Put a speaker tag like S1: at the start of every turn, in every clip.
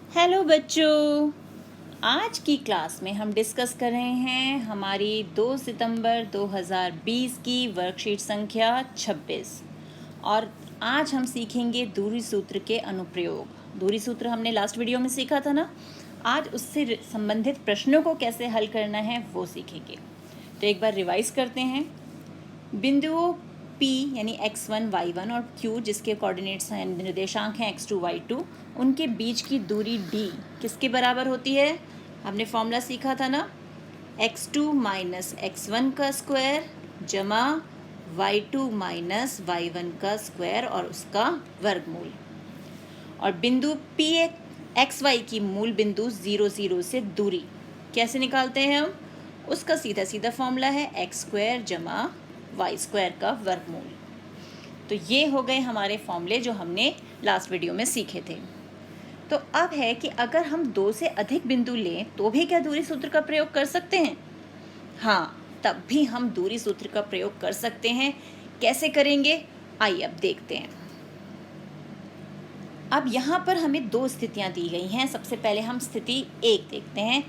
S1: Hello बच्चों, आज की क्लास में हम डिस्कस कर रहे हैं हमारी 2 सितंबर 2020 की वर्कशीट संख्या 26 और आज हम सीखेंगे दूरी सूत्र के अनुप्रयोग। दूरी सूत्र हमने लास्ट वीडियो में सीखा था ना, आज उससे संबंधित प्रश्नों को कैसे हल करना है वो सीखेंगे। तो एक बार रिवाइज करते हैं। बिंदुओं P यानी x1, y1 और Q जिसके कोऑर्डिनेट्स हैं, निर्देशांक हैं x2, y2, उनके बीच की दूरी d किसके बराबर होती है? हमने फॉर्मूला सीखा था ना, x2 माइनस x1 का स्क्वायर जमा y2 माइनस y1 का स्क्वायर और उसका वर्गमूल। और बिंदु P एक्स वाई की मूल बिंदु 0, 0 से दूरी कैसे निकालते हैं हम? उसका सीधा सीधा फॉर्मूला है एक्स स्क्वायर जमा वाई स्क्वायर का वर्गमूल। तो ये हो गए हमारे फॉर्मूले जो हमने लास्ट वीडियो में सीखे थे। तो अब है कि अगर हम 2 से अधिक बिंदु लें तो भी क्या दूरी सूत्र का प्रयोग कर सकते हैं? हाँ, तब भी हम दूरी सूत्र का प्रयोग कर सकते हैं। कैसे करेंगे, आइए अब देखते हैं। अब यहाँ पर हमें 2 स्थितियाँ दी गई हैं। सबसे पहले हम स्थिति 1 देखते हैं।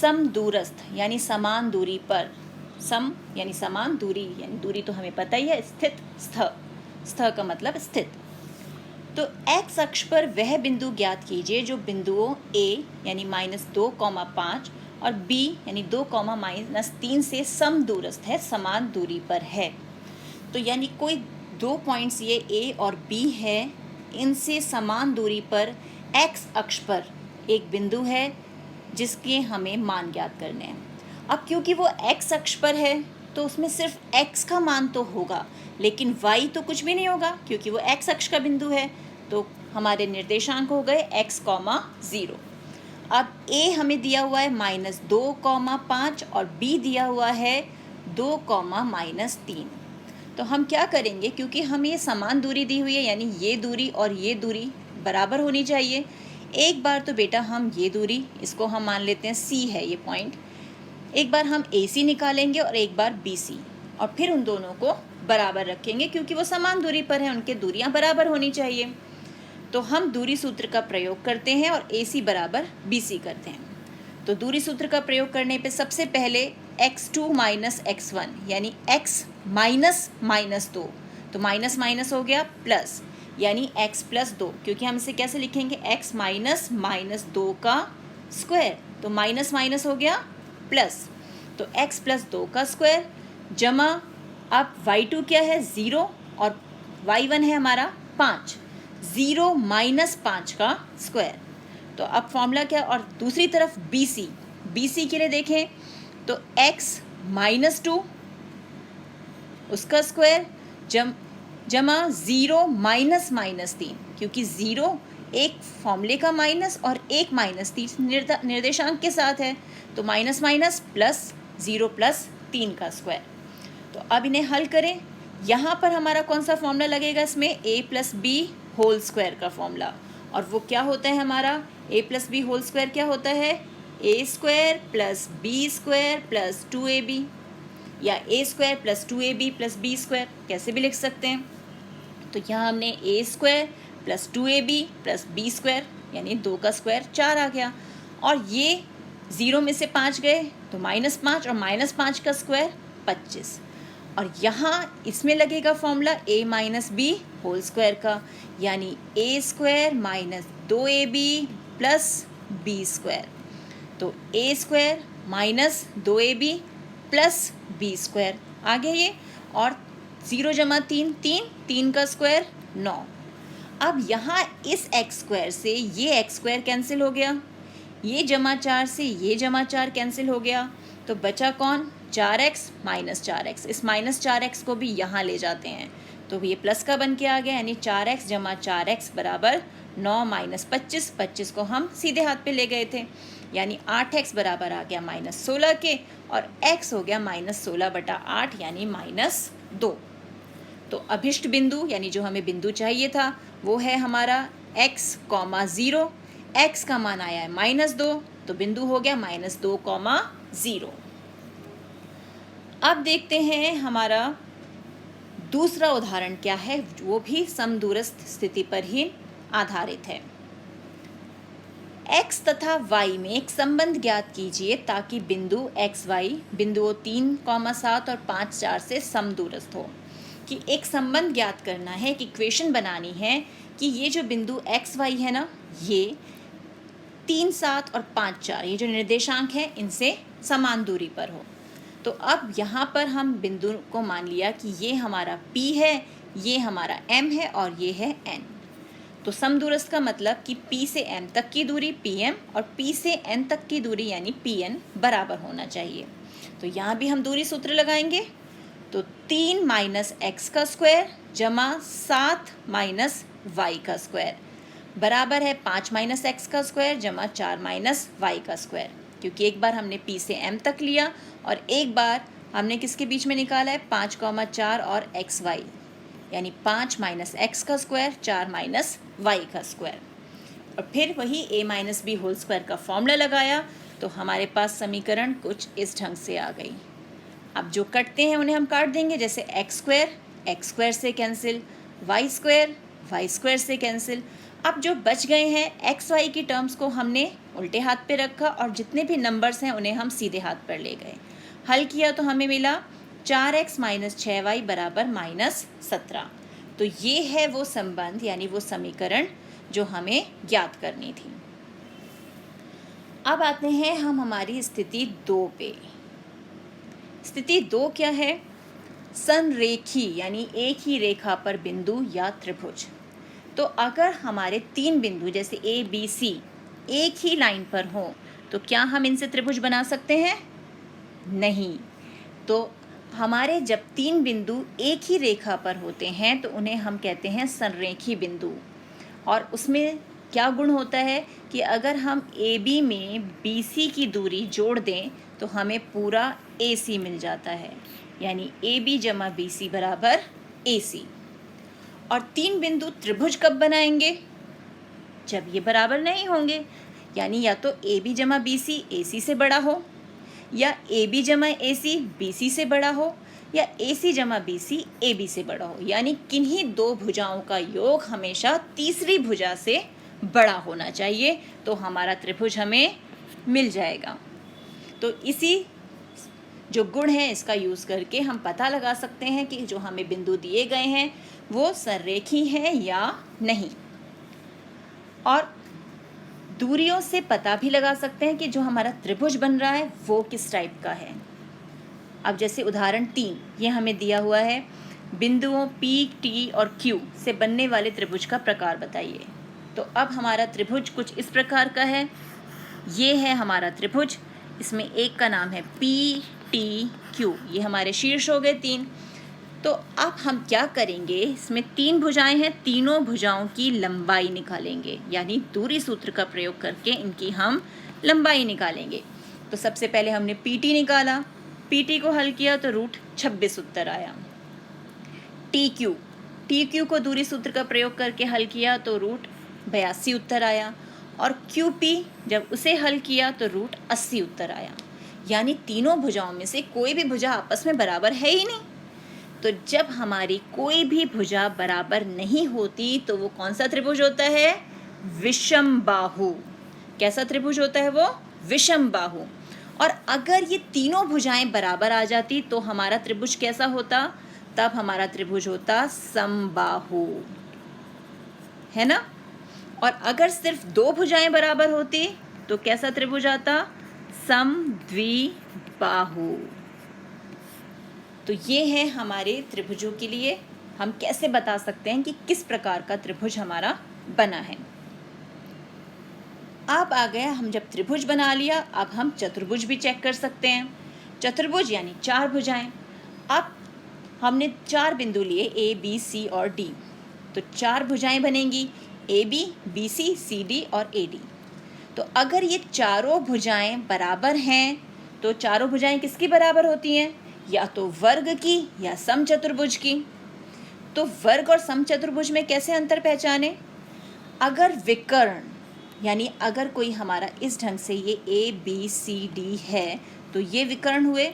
S1: समदूरस्थ यानी समान दूरी पर, सम यानी समान दूरी, यानी दूरी तो हमें पता ही है, स्थित, स्थ का मतलब स्थित। तो x अक्ष पर वह बिंदु ज्ञात कीजिए जो बिंदुओं a यानी -2,5 और b यानी 2,-3 से समदूरस्थ है, समान दूरी पर है। तो यानी कोई 2 पॉइंट्स ये a और b है, इनसे समान दूरी पर x अक्ष पर एक बिंदु है जिसके हमें मान ज्ञात करने हैं। अब क्योंकि वो x अक्ष पर है तो उसमें सिर्फ x का मान तो होगा, लेकिन y तो कुछ भी नहीं होगा क्योंकि वो x अक्ष का बिंदु है। तो हमारे निर्देशांक हो गए x, 0। अब a हमें दिया हुआ है -2,5 और b दिया हुआ है 2,-3। तो हम क्या करेंगे, क्योंकि हमें ये समान दूरी दी हुई है यानी ये दूरी और ये दूरी बराबर होनी चाहिए। एक बार तो बेटा हम ये दूरी, इसको हम मान लेते हैं C है ये पॉइंट, एक बार हम AC निकालेंगे और एक बार BC, और फिर उन दोनों को बराबर रखेंगे क्योंकि वो समान दूरी पर हैं, उनके दूरियां बराबर होनी चाहिए। तो हम दूरी सूत्र का प्रयोग करते हैं और AC बराबर BC करते हैं। तो दूरी सूत्र का प्रयोग करने पे सबसे पहले x2 माइनस x1 यानी x माइनस -2, तो माइनस माइनस हो गया प्लस, यानी x + 2, क्योंकि हम इसे कैसे लिखेंगे, x माइनस -2 का स्क्वायर, तो माइनस माइनस हो गया प्लस, तो x + 2 का स्क्वायर जमा, अब y2 क्या है 0 और y1 है हमारा 5, 0 माइनस 5 का स्क्वायर। तो अब फॉर्मूला क्या, और दूसरी तरफ BC के लिए देखें तो x -2 उसका स्क्वायर जमा 0 माइनस -3, क्योंकि 0 एक फॉर्मूले का माइनस और एक -3 निर्देशांक के साथ है, तो माइनस माइनस प्लस 0 + 3 का स्क्वायर। तो अब इन्हें हल करें। यहाँ पर हमारा कौन सा फॉर्मूला लगेगा, इसमें a + b होल स्क्वायर का फॉर्मूला, और वो क्या होता है हमारा a + b होल स्क्वायर क्या होता है, a² + b² + 2ab, या a² + 2ab + b², कैसे भी लिख सकते हैं। तो यहाँ हमने a² + 2ab + b² यानी 2 का स्क्वायर 4 आ गया, और ये 0 में से 5 गए तो -5 और -5 का स्क्वायर 25, और यहाँ इसमें लगेगा formula a - b whole square का, यानी a² - 2ab + b², तो a² - 2ab + b² आ गया ये, और 0 जमा 3, 3 का स्क्वायर 9। अब यहाँ इस x² से ये x² कैंसिल हो गया, ये जमा 4 से ये जमा 4 कैंसिल हो गया, तो बचा कौन, 4x - 4x, इस -4x को भी यहाँ ले जाते हैं तो ये प्लस का बन के आ गया, यानी 4x जमा 4x बराबर 9 - 25, 25 को हम सीधे हाथ पे ले गए थे, यानी 8x बराबर आ गया -16 के, और x हो गया -16/8 यानी -2। तो अभिष्ट बिंदु यानी जो हमें बिंदु चाहिए था वो है हमारा x, 0, x का मान आया है -2, तो बिंदु हो गया -2, 0। अब देखते हैं हमारा दूसरा उदाहरण क्या है, वो भी समदूरस्थ स्थिति पर ही आधारित है। x तथा y में एक संबंध ज्ञात कीजिए ताकि बिंदु x y बिंदुओं 3,7 और 5, 4 से समदूरस्थ हो। कि एक संबंध ज्ञात करना है, कि इक्वेशन बनानी है कि ये जो बिंदु x y है ना, ये 3, 7 और 5, 4 ये जो निर्देशांक हैं इनसे समान दूरी पर हो। तो अब यहाँ पर हम बिंदु को मान लिया कि ये हमारा P है, ये हमारा M है और ये है N। तो समदूरस्थ का मतलब कि P से M तक की दूरी PM और P से N तक की दूरी यानी PN बराबर होना चाहिए। तो यहाँ भी हम दूरी सूत्र लगाएंगे। तो 3 माइनस x का स्क्वायर जमा 7 माइनस y का स्क्वायर बराबर है 5 माइनस एक्स का स्क्वायर जमा 4 माइनस वाई का स्क्वायर। क्योंकि एक बार हमने P से M तक लिया और एक बार हमने किसके बीच में निकाला है 5,4 और xy यानी 5 माइनस एक्स का स्क्वायर 4 माइनस वाई का स्क्वायर। और फिर वही a minus B whole square का फॉर्मूला लगाया तो हमारे पास समीकरण कुछ इस ढंग से आ गई। अब जो कटते हैं उन्हें हम काट देंगे, जैसे एक्स स्क्वायर से कैंसिल, वाई स्क्वायर से कैंसिल। अब जो बच गए हैं एक्स वाई की टर्म्स को हमने उल्टे हाथ पे रखा और जितने भी नंबर्स हैं उन्हें हम सीधे हाथ पर ले गए। हल किया तो हमें मिला 4x माइनस 6y बराबर -17। तो ये है वो संबंध यानी वो समीकरण जो हमें ज्ञात करनी थी। अब आते हैं हम हमारी स्थिति 2 पे। स्थिति 2 क्या है? संरेखी यानी एक ही रेखा पर बिंदु या त्रिभुज। तो अगर हमारे 3 बिंदु जैसे A, B, C एक ही लाइन पर हों तो क्या हम इनसे त्रिभुज बना सकते हैं? नहीं। तो हमारे जब 3 बिंदु एक ही रेखा पर होते हैं तो उन्हें हम कहते हैं संरेखी बिंदु। और उसमें क्या गुण होता है कि अगर हम AB में BC की दूरी जोड़ दें तो हमें पूरा AC मिल जाता है, यानी AB जमा BC बराबर AC। और 3 बिंदु त्रिभुज कब बनाएंगे? जब ये बराबर नहीं होंगे, यानी या तो AB जमा BC AC से बड़ा हो, या AB जमा AC BC से बड़ा हो, या AC जमा BC AB से बड़ा हो। यानी किन्हीं 2 भुजाओं का योग हमेशा तीसरी भुजा से बड़ा होना चाहिए, तो हमारा त्रिभुज हमें मिल जाएगा। तो इसी जो गुण है इसका यूज़ करके हम पता लगा सकते हैं कि जो हमें बिंदु दिए गए हैं वो संरेखी हैं या नहीं। और दूरियों से पता भी लगा सकते हैं कि जो हमारा त्रिभुज बन रहा है वो किस टाइप का है। अब जैसे उदाहरण 3 ये हमें दिया हुआ है, बिंदुओं P, T और Q से बनने वाले त्रिभुज का प्रकार बताइए। तो अब हमारा त्रिभुज कुछ इस प्रकार का है। ये है हमारा त्रिभुज, इसमें एक का नाम है P, T, Q, ये हमारे शीर्ष हो गए 3। तो अब हम क्या करेंगे, इसमें 3 भुजाएं हैं, तीनों भुजाओं की लंबाई निकालेंगे, यानी दूरी सूत्र का प्रयोग करके इनकी हम लंबाई निकालेंगे। तो सबसे पहले हमने PT निकाला, PT को हल किया तो √26 उत्तर आया। TQ को दूरी सूत्र का प्रयोग करके हल किया तो √82 उत्तर आया। और QP जब उसे हल किया तो √80 उत्तर आया। यानी तीनों भुजाओं में से कोई भी भुजा आपस में बराबर है ही नहीं। तो जब हमारी कोई भी भुजा बराबर नहीं होती तो वो कौन सा त्रिभुज होता है? विषम बाहु। कैसा त्रिभुज होता है वो? विषम बाहु। और अगर ये तीनों भुजाएं बराबर आ जाती तो हमारा त्रिभुज कैसा होता? तब हमारा त्रिभुज होता समबाहु, है ना। और अगर सिर्फ 2 भुजाएं बराबर होती तो कैसा त्रिभुज आता? समद्विबाहु। तो ये है हमारे त्रिभुजों के लिए हम कैसे बता सकते हैं कि किस प्रकार का त्रिभुज हमारा बना है। अब आ गया, हम जब त्रिभुज बना लिया अब हम चतुर्भुज भी चेक कर सकते हैं। चतुर्भुज यानी 4 भुजाएं। अब हमने 4 बिंदु लिए A, B, C और D, तो 4 भुजाएं बनेंगी AB, BC, CD और AD। तो अगर ये चारों भुजाएं बराबर हैं तो चारों भुजाएं किसकी बराबर होती हैं? या तो वर्ग की या समचतुर्भुज की। तो वर्ग और समचतुर्भुज में कैसे अंतर पहचाने? अगर विकर्ण यानी अगर कोई हमारा इस ढंग से ये ABCD है तो ये विकर्ण हुए।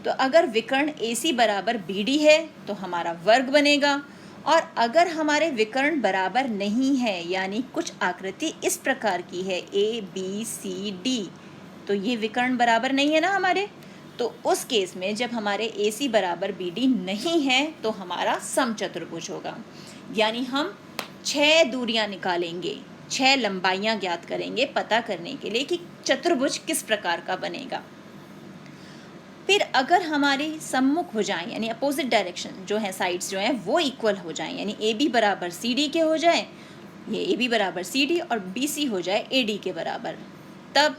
S1: तो अगर विकर्ण AC बराबर BD है तो हमारा वर्ग बनेगा, और अगर हमारे विकर्ण बराबर नहीं है, यानी कुछ आकृति इस प्रकार की है ABCD, तो ये विकर्ण बराबर नहीं है ना हमारे, तो उस केस में जब हमारे AC बराबर BD नहीं है तो हमारा समचतुर्भुज होगा। यानी हम 6 दूरियां निकालेंगे, 6 लंबाइयां ज्ञात करेंगे पता करने के लिए कि चतुर्भुज किस प्रकार का बनेगा। फिर अगर हमारी सम्मुख भुजाएं यानी अपोजिट डायरेक्शन जो है, साइड्स जो हैं वो इक्वल हो जाएं, यानी AB बराबर CD के हो जाए, ये AB बराबर CD और BC हो जाए AD के बराबर, तब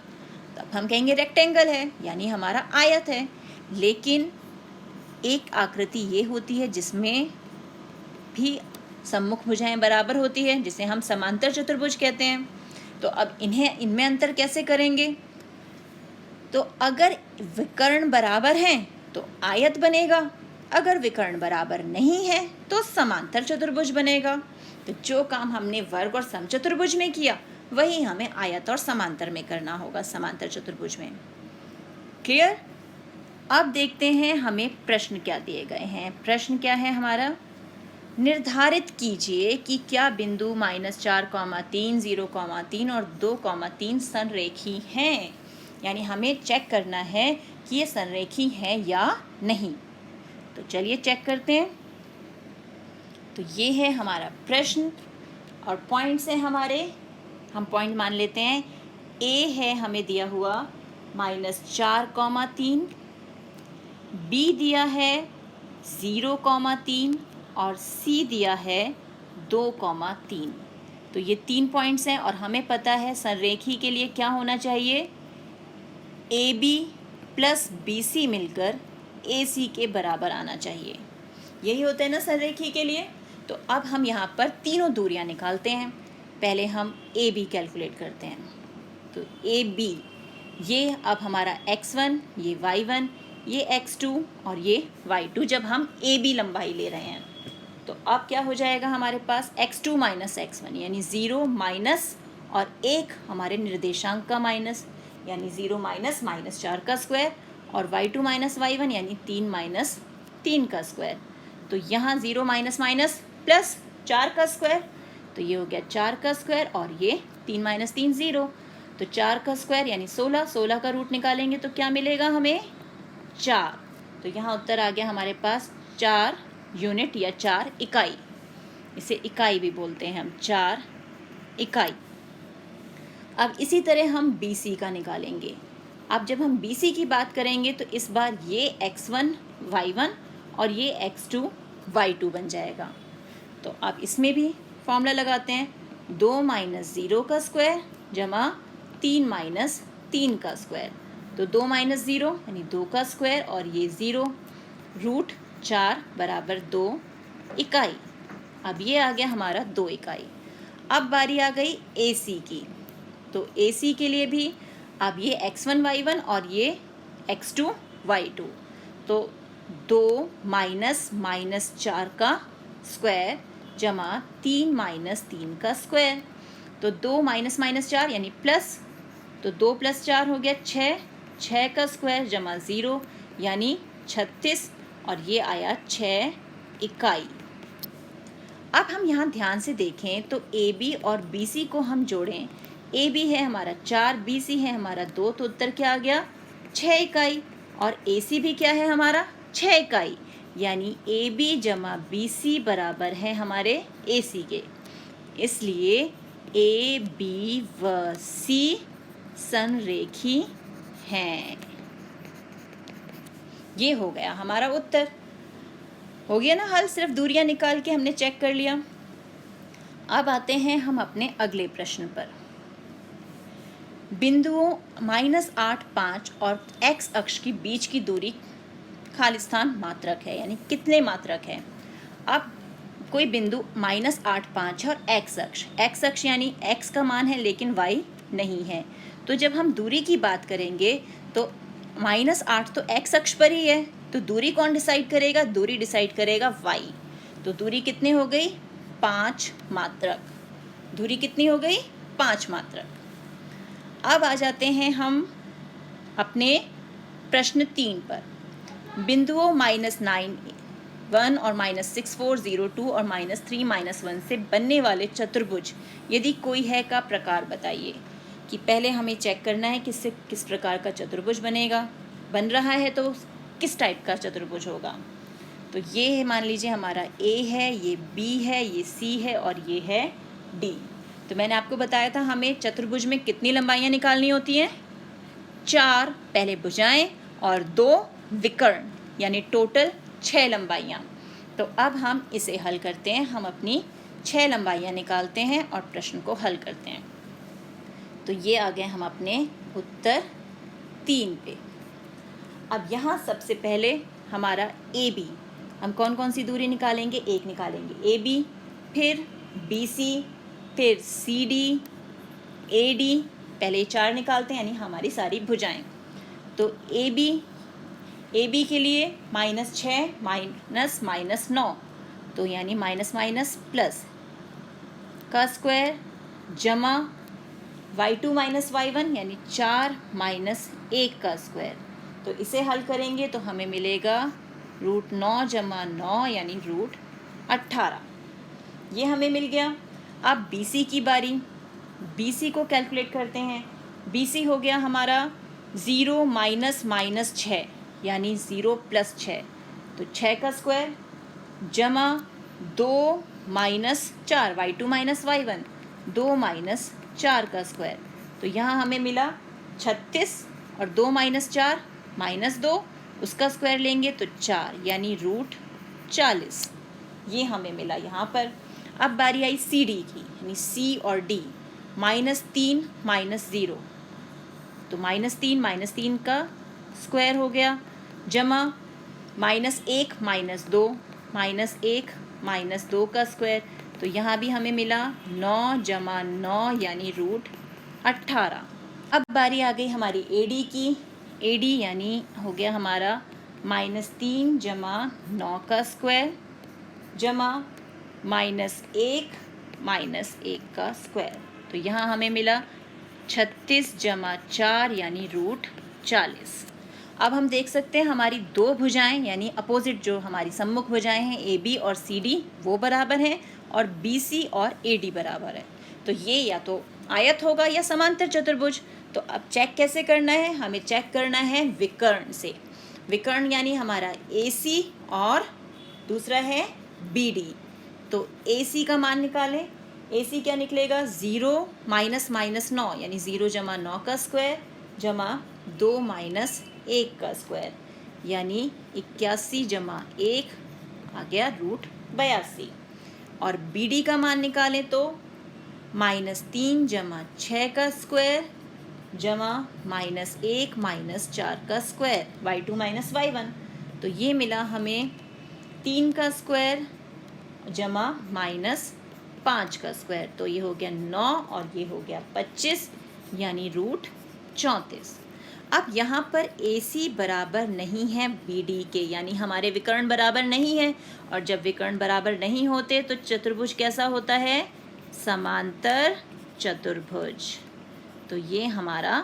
S1: हम कहेंगे रेक्टेंगल है, यानी हमारा आयत है। लेकिन एक आकृति ये होती है जिसमें भी सम्मुख भुजाएं बराबर होती है, जिसे हम समांतर चतुर्भुज कहते हैं। तो अब इनमें अंतर कैसे करेंगे? तो अगर विकर्ण बराबर हैं तो आयत बनेगा, अगर विकर्ण बराबर नहीं है तो समांतर चतुर्भुज बनेगा। तो जो काम हमने वर्ग और समचतुर्भुज में किया वही हमें आयत और समांतर में करना होगा, समांतर चतुर्भुज में। क्लियर? अब देखते हैं हमें प्रश्न क्या दिए गए हैं। प्रश्न क्या है हमारा? निर्धारित कीजिए कि क्या बिंदु -4,3, 0,3 और 2,3 संरेखी हैं। यानी हमें चेक करना है कि ये संरेखी हैं या नहीं। तो चलिए चेक करते हैं। तो ये है हमारा प्रश्न और पॉइंट्स हैं हमारे, हम पॉइंट मान लेते हैं। ए है हमें दिया हुआ -4,3, बी दिया है 0,3 और सी दिया है 2,3। तो ये 3 पॉइंट्स हैं और हमें पता है संरेखी के लिए क्या होना चाहिए, AB प्लस BC मिलकर AC के बराबर आना चाहिए। यही होता है ना संरेखी के लिए। तो अब हम यहाँ पर तीनों दूरियां निकालते हैं। पहले हम AB कैलकुलेट करते हैं। तो AB ये अब हमारा x1, ये y1, ये x2 और ये y2, जब हम AB लंबाई ले रहे हैं। तो अब क्या हो जाएगा हमारे पास, x2 माइनस x1 यानी 0 माइनस और 1 हमारे निर्देशांक का माइनस, यानी 0 माइनस -4 का स्क्वायर, और y2 माइनस y1 यानी 3 माइनस 3 का स्क्वायर। तो यहाँ 0 माइनस माइनस प्लस 4 का स्क्वायर, तो ये हो गया 4 का स्क्वायर और ये 3 माइनस 3 0, तो 4 का स्क्वायर यानी 16, 16 का रूट निकालेंगे तो क्या मिलेगा हमें, 4। तो यहाँ उत्तर आ गया हमारे पास 4 यूनिट या 4 इकाई, इसे इकाई भी बोलते हैं हम, 4 इकाई। अब इसी तरह हम BC का निकालेंगे। अब जब हम BC की बात करेंगे तो इस बार ये x1 y1 और ये x2 y2 बन जाएगा। तो अब इसमें भी फॉर्मूला लगाते हैं, 2 माइनस 0 का स्क्वायर जमा 3 माइनस 3 का स्क्वायर। तो 2 माइनस 0 यानी 2 का स्क्वायर और ये 0, रूट 4 बराबर 2 इकाई। अब ये आ गया हमारा 2 इकाई। अब बारी आ गई AC की। तो AC के लिए भी अब ये x1 y1 और ये x2 y2, तो 2 माइनस -4 का स्क्वायर जमा 3 माइनस 3 का स्क्वायर। तो 2 माइनस -4 यानी प्लस, तो 2 + 4 हो गया 6, 6 का स्क्वायर जमा 0 यानी 36 और ये आया 6 इकाई। अब हम यहाँ ध्यान से देखें तो AB और BC को हम जोड़ें। AB है हमारा 4, BC है हमारा 2, तो उत्तर क्या आ गया, 6 इकाई। और AC भी क्या है हमारा, 6 इकाई, यानी AB जमा BC बराबर है हमारे AC के। इसलिए AB व C संरेखी हैं। ये हो गया हमारा उत्तर। हो गया ना हल, सिर्फ दूरियां निकाल के हमने चेक कर लिया। अब आते हैं हम अपने अगले प्रश्न पर। बिंदुओं -8, 5 और x अक्ष के बीच की दूरी खालिस्तान मात्रक है, यानी कितने मात्रक है। अब कोई बिंदु -8, 5 और x अक्ष यानी x का मान है लेकिन y नहीं है। तो जब हम दूरी की बात करेंगे तो -8 तो x अक्ष पर ही है, तो दूरी कौन डिसाइड करेगा, दूरी डिसाइड करेगा y। तो दूरी कितनी हो गई, 5 मात्रक। दूरी कितनी हो गई, 5 मात्रक। अब आ जाते हैं हम अपने प्रश्न 3 पर। बिंदुओं -9, -1 और -6402 और -3 -1 से बनने वाले चतुर्भुज यदि कोई है का प्रकार बताइए। कि पहले हमें चेक करना है किससे किस प्रकार का चतुर्भुज बन रहा है, तो किस टाइप का चतुर्भुज होगा। तो ये मान लीजिए हमारा A है, ये B है, ये C है और ये है D। तो मैंने आपको बताया था हमें चतुर्भुज में कितनी लंबाइयाँ निकालनी होती हैं, 4 पहले भुजाएं और 2 विकर्ण, यानी टोटल 6 लंबाइयाँ। तो अब हम इसे हल करते हैं, हम अपनी 6 लंबाइयाँ निकालते हैं और प्रश्न को हल करते हैं। तो ये आ गए हम अपने उत्तर 3 पे। अब यहाँ सबसे पहले हमारा AB, हम कौन कौन सी दूरी निकालेंगे, 1 निकालेंगे AB, फिर BC, फिर CD, AD, पहले 4 निकालते हैं यानी हमारी सारी भुजाएं। तो AB के लिए -6 -9, तो यानी माइनस प्लस का स्क्वायर जमा y2 - y1 यानी 4 - 1 का स्क्वायर। तो इसे हल करेंगे तो हमें मिलेगा √9 + 9 यानी √18। ये हमें मिल गया। अब BC की बारी, BC को कैलकुलेट करते हैं। BC हो गया हमारा 0 - -6 यानी 0 + 6, तो 6 का स्क्वायर जमा 2 - 4 y2 - y1 2 - 4 का स्क्वायर। तो यहाँ हमें मिला 36 और 2 - 4 -2, उसका स्क्वायर लेंगे तो 4 यानी √40। ये हमें मिला यहाँ पर। अब बारी आई CD की, यानी C और D, -3 - 0, तो -3 का स्क्वायर हो गया जमा -1 - 2 -1 - 2 का स्क्वायर। तो यहाँ भी हमें मिला 9 + 9 यानी √18। अब बारी आ गई हमारी AD की। AD यानी हो गया हमारा -3 + 9 का स्क्वायर जमा -1 - 1 का स्क्वायर। तो यहाँ हमें मिला 36 + 4 यानी √40। अब हम देख सकते हैं हमारी 2 भुजाएं यानी अपोजिट जो हमारी सम्मुख भुजाएं हैं AB और CD वो बराबर हैं और BC और AD बराबर है। तो ये या तो आयत होगा या समांतर चतुर्भुज। तो अब चेक कैसे करना है, हमें चेक करना है विकर्ण से। विकर्ण यानी हमारा AC और दूसरा है BD। तो AC का मान निकालें। AC क्या निकलेगा, 0 - -9 यानी 0 + 9 का स्क्वायर जमा 2 - 1 का स्क्वायर यानी 81 + 1 आ गया √82। और BD का मान निकालें तो -3 + 6 का स्क्वायर जमा -1 - 4 का स्क्वायर y2 - y1। तो ये मिला हमें 3 का स्क्वायर जमा -5 का स्क्वायर। तो ये हो गया 9 और ये हो गया 25 यानी √34। अब यहाँ पर AC बराबर नहीं है BD के, यानी हमारे विकर्ण बराबर नहीं है। और जब विकर्ण बराबर नहीं होते तो चतुर्भुज कैसा होता है, समांतर चतुर्भुज। तो ये हमारा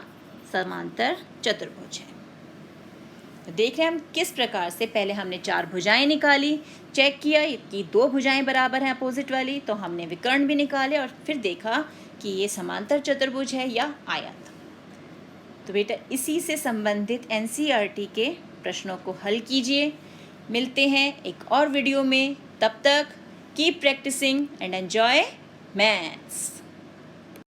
S1: समांतर चतुर्भुज है। तो देख रहे हैं हम किस प्रकार से पहले हमने 4 भुजाएं निकाली, चेक किया कि 2 भुजाएं बराबर हैं अपोजिट वाली, तो हमने विकर्ण भी निकाले और फिर देखा कि ये समांतर चतुर्भुज है या आयत। तो बेटा इसी से संबंधित NCERT के प्रश्नों को हल कीजिए। मिलते हैं एक और वीडियो में, तब तक keep practicing and enjoy maths.